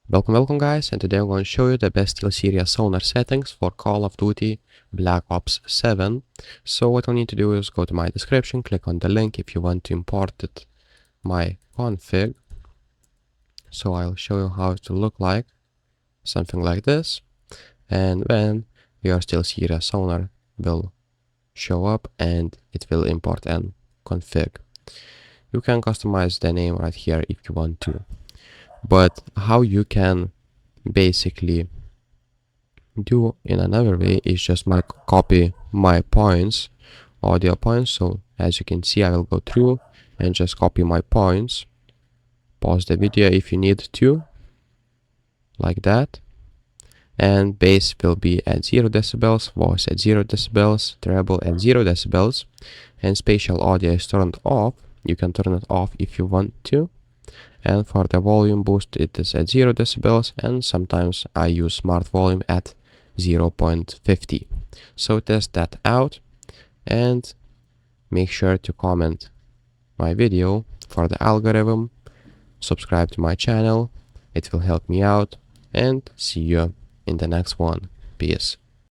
Welcome guys, and today I'm going to show you the best SteelSeries Sonar settings for Call of Duty Black Ops 7. So what you'll need to do is go to my description, click on the link if you want to import it, my config. So I'll show you how it will look like, something like this. And then your SteelSeries Sonar will show up and it will import and config. You can customize the name right here if you want to. But how you can basically do in another way is just copy my points, audio points. So as you can see, I will go through and just copy my points, pause the video if you need to, like that, and bass will be at 0 decibels, voice at 0 decibels, treble at 0 decibels, and spatial audio is turned off. You can turn it off if you want to. And for the volume boost, it is at 0 decibels, and sometimes I use smart volume at 0.50. So test that out and make sure to comment my video for the algorithm, subscribe to my channel, it will help me out, and see you in the next one. Peace.